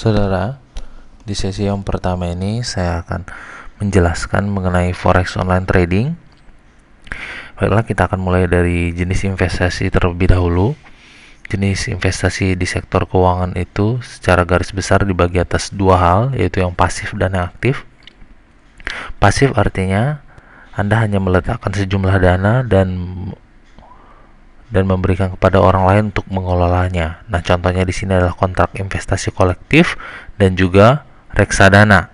Saudara, di sesi yang pertama ini saya akan menjelaskan mengenai forex online trading. Baiklah, kita akan mulai dari jenis investasi terlebih dahulu. Jenis investasi di sektor keuangan itu secara garis besar dibagi atas dua hal, yaitu yang pasif dan yang aktif. Pasif artinya Anda hanya meletakkan sejumlah dana dan memberikan kepada orang lain untuk mengelolanya. Nah, contohnya di sini adalah kontrak investasi kolektif dan juga reksadana.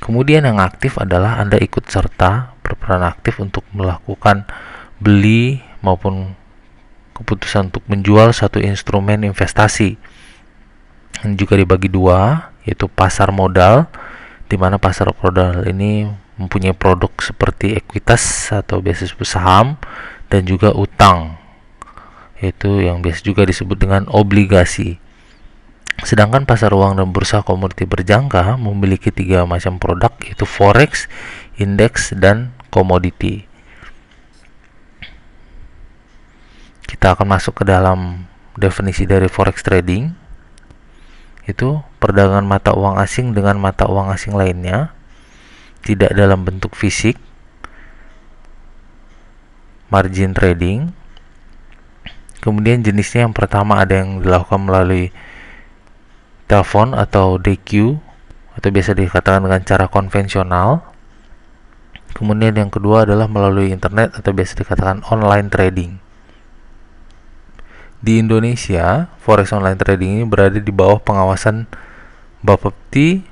Kemudian yang aktif adalah Anda ikut serta berperan aktif untuk melakukan beli maupun keputusan untuk menjual satu instrumen investasi. Yang juga dibagi dua, yaitu pasar modal, di mana pasar modal ini mempunyai produk seperti ekuitas atau beasiswa saham dan juga utang, yaitu yang biasa juga disebut dengan obligasi. Sedangkan pasar uang dan bursa komoditi berjangka memiliki tiga macam produk, yaitu forex, indeks, dan komoditi. Kita akan masuk ke dalam definisi dari forex trading, itu perdagangan mata uang asing dengan mata uang asing lainnya, tidak dalam bentuk fisik, margin trading. Kemudian jenisnya yang pertama ada yang dilakukan melalui telepon atau DQ atau biasa dikatakan dengan cara konvensional. Kemudian yang kedua adalah melalui internet atau biasa dikatakan online trading. Di Indonesia, forex online trading ini berada di bawah pengawasan Bapepti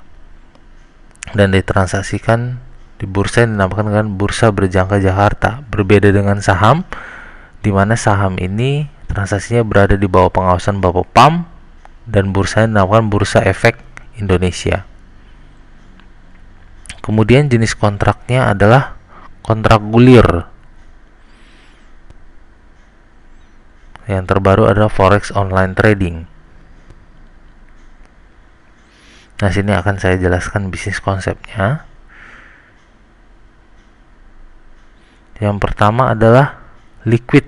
dan ditransaksikan di bursa yang dinamakan dengan Bursa Berjangka Jakarta. Berbeda dengan saham, di mana saham ini transaksinya berada di bawah pengawasan Bapepam dan bursa yang dinamakan Bursa Efek Indonesia. Kemudian jenis kontraknya adalah kontrak gulir. Yang terbaru adalah forex online trading. Nah, sini akan saya jelaskan bisnis konsepnya. Yang pertama adalah liquid.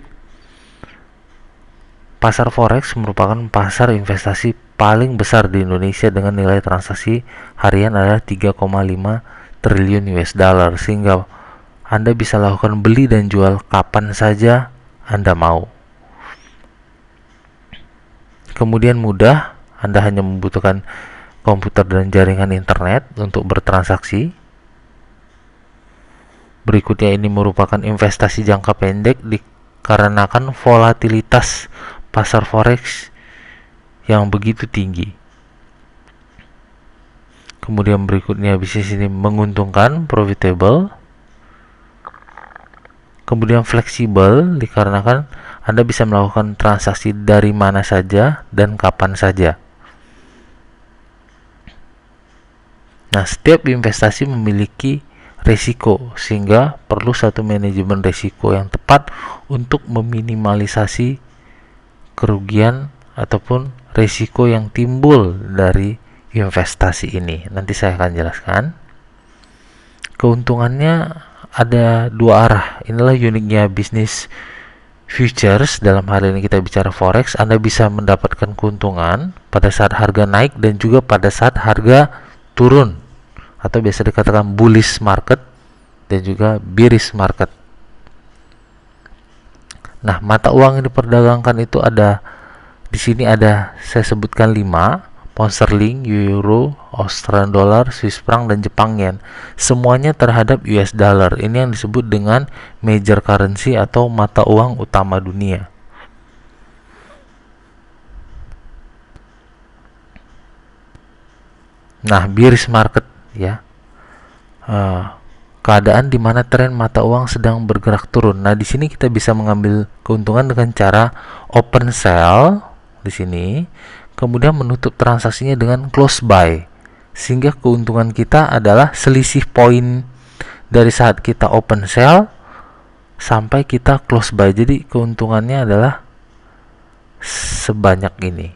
Pasar forex merupakan pasar investasi paling besar di Indonesia dengan nilai transaksi harian adalah 3,5 triliun US dollar, sehingga Anda bisa lakukan beli dan jual kapan saja Anda mau. Kemudian mudah, Anda hanya membutuhkan komputer dan jaringan internet untuk bertransaksi. Berikutnya ini merupakan investasi jangka pendek dikarenakan volatilitas pasar forex yang begitu tinggi. Kemudian berikutnya bisnis ini menguntungkan, profitable. Kemudian fleksibel dikarenakan Anda bisa melakukan transaksi dari mana saja dan kapan saja. Nah, setiap investasi memiliki risiko, sehingga perlu satu manajemen risiko yang tepat untuk meminimalisasi kerugian ataupun risiko yang timbul dari investasi ini. Nanti saya akan jelaskan. Keuntungannya ada dua arah. Inilah uniknya bisnis futures. Dalam hal ini kita bicara forex. Anda bisa mendapatkan keuntungan pada saat harga naik dan juga pada saat harga turun, atau biasa dikatakan bullish market dan juga bearish market. Nah, mata uang yang diperdagangkan itu ada di sini, ada saya sebutkan 5: pound sterling, euro, Australian dollar, Swiss franc, dan Jepang yen. Semuanya terhadap US dollar. Ini yang disebut dengan major currency atau mata uang utama dunia. Nah, bearish market ya. Keadaan di mana tren mata uang sedang bergerak turun. Nah, di sini kita bisa mengambil keuntungan dengan cara open sell di sini, kemudian menutup transaksinya dengan close buy, sehingga keuntungan kita adalah selisih poin dari saat kita open sell sampai kita close buy. Jadi keuntungannya adalah sebanyak ini.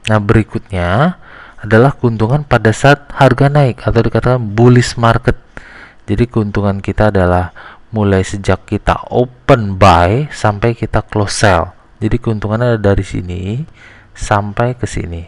Nah, berikutnya adalah keuntungan pada saat harga naik atau dikatakan bullish market. Jadi keuntungan kita adalah mulai sejak kita open buy sampai kita close sell. Jadi keuntungannya ada dari sini sampai ke sini.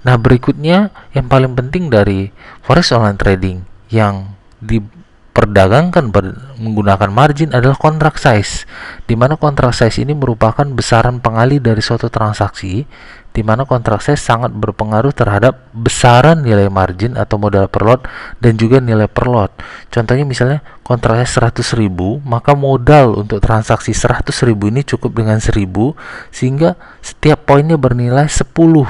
Nah, berikutnya yang paling penting dari forex online trading yang diperdagangkan menggunakan margin adalah contract size, di mana contract size ini merupakan besaran pengali dari suatu transaksi, di mana contract size sangat berpengaruh terhadap besaran nilai margin atau modal per lot dan juga nilai per lot. Contohnya misalnya contract size 100.000, maka modal untuk transaksi 100.000 ini cukup dengan 1.000, sehingga setiap poinnya bernilai 10,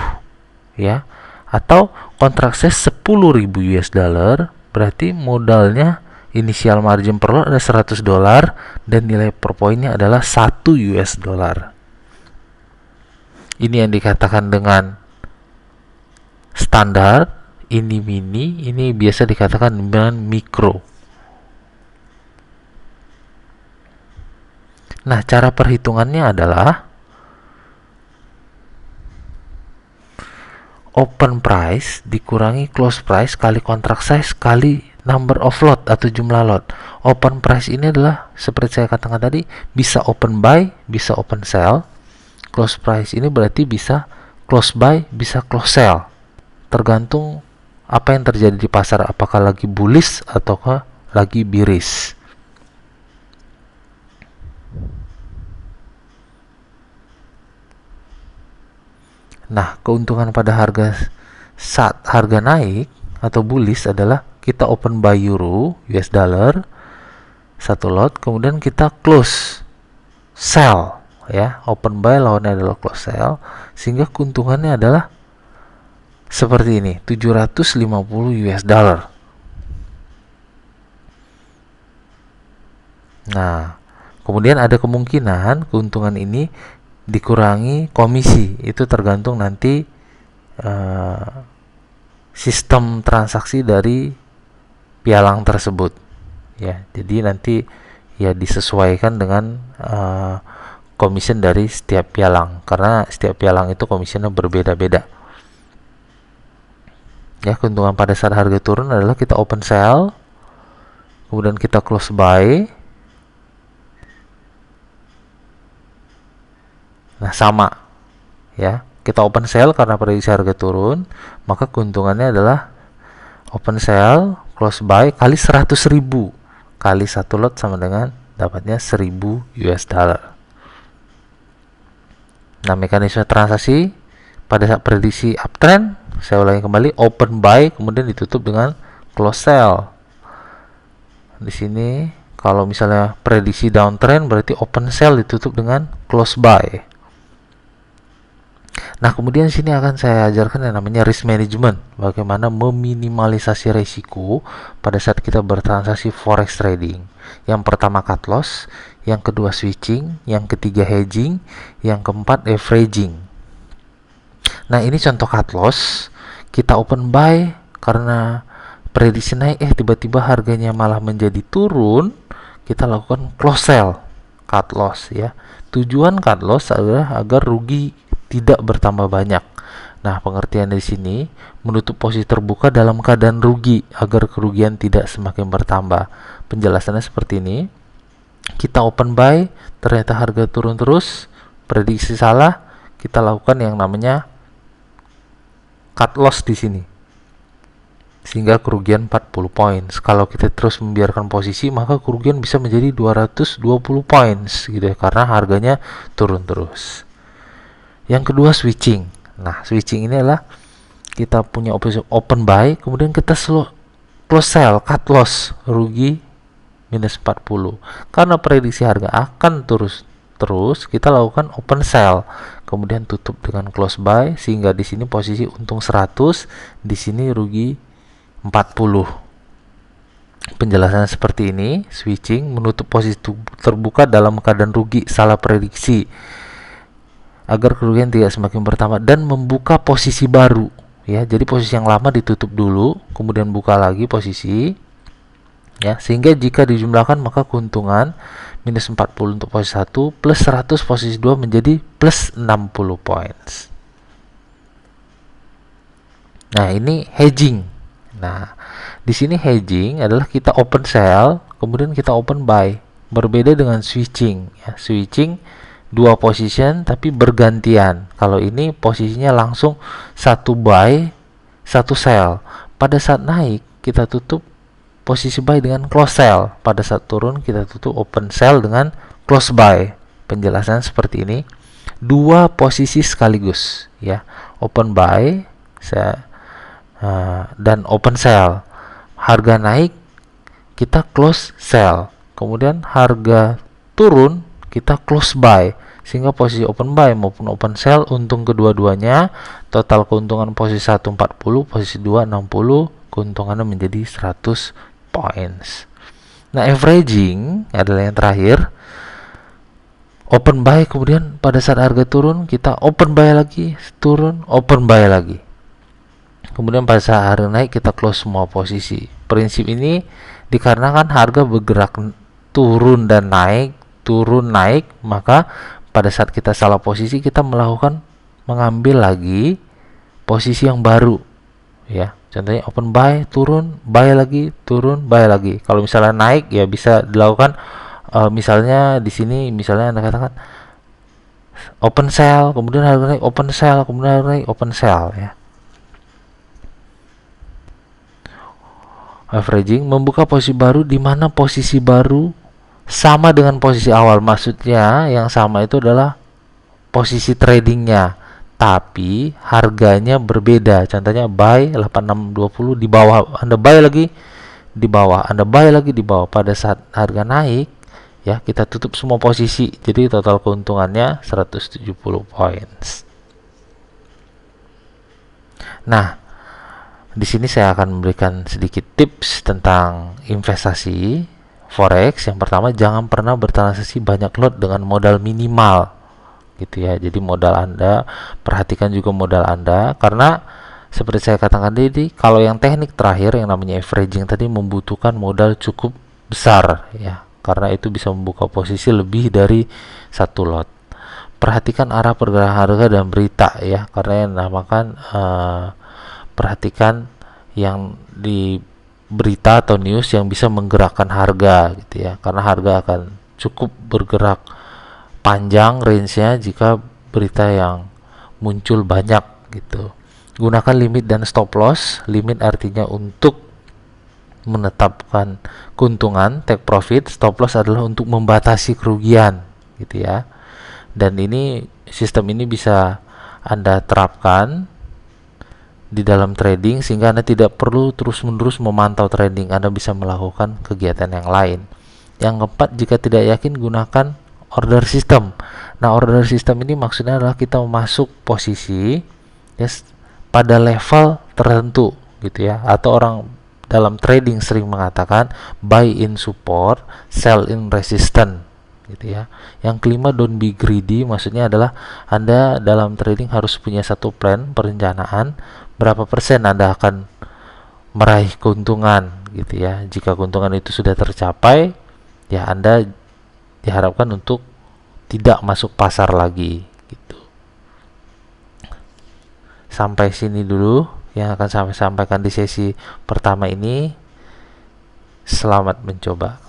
ya. Atau kontrak size 10.000 US dollar, berarti modalnya inisial margin per lot ada $100 dan nilai per poinnya adalah 1 US dollar. Ini yang dikatakan dengan standar, ini mini, ini biasa dikatakan dengan mikro. Nah, cara perhitungannya adalah open price dikurangi close price kali contract size kali number of lot atau jumlah lot. Open price ini adalah seperti saya katakan tadi, bisa open buy, bisa open sell. Close price ini berarti bisa close buy, bisa close sell. Tergantung apa yang terjadi di pasar, apakah lagi bullish ataukah lagi bearish. Nah, keuntungan pada saat harga naik atau bullish adalah kita open buy euro US dollar 1 lot, kemudian kita close sell, ya. Open buy lawannya adalah close sell, sehingga keuntungannya adalah seperti ini, 750 US dollar. Nah, kemudian ada kemungkinan keuntungan ini dikurangi komisi, itu tergantung nanti sistem transaksi dari pialang tersebut, ya. Jadi nanti ya disesuaikan dengan commission dari setiap pialang, karena setiap pialang itu komisionnya berbeda-beda. Ya, keuntungan pada saat harga turun adalah kita open sell, kemudian kita close buy. Nah, sama, ya. Kita open sell karena prediksi harga turun, maka keuntungannya adalah open sell close buy kali 100.000 kali 1 lot sama dengan dapatnya 1.000 US dollar. Nah, mekanisme transaksi pada saat prediksi uptrend, saya ulangi kembali, open buy kemudian ditutup dengan close sell. Di sini kalau misalnya prediksi downtrend berarti open sell ditutup dengan close buy. Nah, kemudian sini akan saya ajarkan yang namanya risk management, bagaimana meminimalisasi risiko pada saat kita bertransaksi forex trading. Yang pertama cut loss, yang kedua switching, yang ketiga hedging, yang keempat averaging. Nah, ini contoh cut loss. Kita open buy karena prediksi naik, tiba-tiba harganya malah menjadi turun, kita lakukan close sell, cut loss, ya. Tujuan cut loss adalah agar rugi tidak bertambah banyak. Nah, pengertian di sini menutup posisi terbuka dalam keadaan rugi agar kerugian tidak semakin bertambah. Penjelasannya seperti ini. Kita open buy, ternyata harga turun terus, prediksi salah, kita lakukan yang namanya cut loss di sini. Sehingga kerugian 40 points. Kalau kita terus membiarkan posisi, maka kerugian bisa menjadi 220 points gitu ya, karena harganya turun terus. Yang kedua switching. Nah, switching ini adalah kita punya opsi open buy, kemudian kita close sell, cut loss, rugi minus 40. Karena prediksi harga akan terus, kita lakukan open sell, kemudian tutup dengan close buy, sehingga di sini posisi untung 100, di sini rugi 40. Penjelasannya seperti ini. Switching menutup posisi terbuka dalam keadaan rugi, salah prediksi, agar kerugian tidak semakin bertambah, dan membuka posisi baru, ya. Jadi posisi yang lama ditutup dulu, kemudian buka lagi posisi, ya, sehingga jika dijumlahkan maka keuntungan minus 40 untuk posisi 1 plus 100 posisi 2 menjadi plus 60 points. Nah, ini hedging. Nah, di sini hedging adalah kita open sell, kemudian kita open buy. Berbeda dengan switching ya. Switching dua position tapi bergantian. Kalau ini posisinya langsung satu buy, satu sell. Pada saat naik kita tutup posisi buy dengan close sell. Pada saat turun kita tutup open sell dengan close buy. Penjelasan seperti ini. Dua posisi sekaligus ya. Open buy dan open sell. Harga naik kita close sell. Kemudian harga turun kita close buy, sehingga posisi open buy maupun open sell untung kedua-duanya. Total keuntungan posisi 1 40, posisi 2 60, keuntungannya menjadi 100 points. Nah, averaging adalah yang terakhir. Open buy, kemudian pada saat harga turun kita open buy lagi, turun open buy lagi. Kemudian pada saat harga naik kita close semua posisi. Prinsip ini dikarenakan harga bergerak turun dan naik, turun naik, maka pada saat kita salah posisi kita mengambil lagi posisi yang baru ya. Contohnya open buy, turun, buy lagi, turun, buy lagi. Kalau misalnya naik ya bisa dilakukan misalnya di sini misalnya Anda katakan open sell, kemudian harga naik, open sell, kemudian harga naik, open sell ya. Averaging membuka posisi baru di mana posisi baru sama dengan posisi awal. Maksudnya yang sama itu adalah posisi tradingnya, tapi harganya berbeda. Contohnya buy 8620, di bawah Anda buy lagi, di bawah Anda buy lagi, di bawah. Pada saat harga naik ya kita tutup semua posisi, jadi total keuntungannya 170 points. Nah, di sini saya akan memberikan sedikit tips tentang investasi forex. Yang pertama, jangan pernah bertransaksi banyak lot dengan modal minimal gitu ya. Jadi modal Anda, perhatikan juga modal Anda, karena seperti saya katakan tadi, kalau yang teknik terakhir yang namanya averaging tadi membutuhkan modal cukup besar ya, karena itu bisa membuka posisi lebih dari satu lot. Perhatikan arah pergerakan harga dan berita ya, karena yang dinamakan perhatikan yang di berita atau news yang bisa menggerakkan harga gitu ya, karena harga akan cukup bergerak panjang range-nya jika berita yang muncul banyak gitu. Gunakan limit dan stop loss. Limit artinya untuk menetapkan keuntungan, take profit. Stop loss adalah untuk membatasi kerugian gitu ya. Dan ini sistem ini bisa Anda terapkan di dalam trading sehingga Anda tidak perlu terus-menerus memantau trading. Anda bisa melakukan kegiatan yang lain. Yang keempat, jika tidak yakin gunakan order system. Nah, order system ini maksudnya adalah kita masuk posisi yes, pada level tertentu gitu ya, atau orang dalam trading sering mengatakan buy in support, sell in resistance gitu ya. Yang kelima, don't be greedy, maksudnya adalah Anda dalam trading harus punya satu plan, perencanaan berapa persen Anda akan meraih keuntungan gitu ya. Jika keuntungan itu sudah tercapai, ya Anda diharapkan untuk tidak masuk pasar lagi gitu. Sampai sini dulu yang akan saya sampaikan di sesi pertama ini. Selamat mencoba.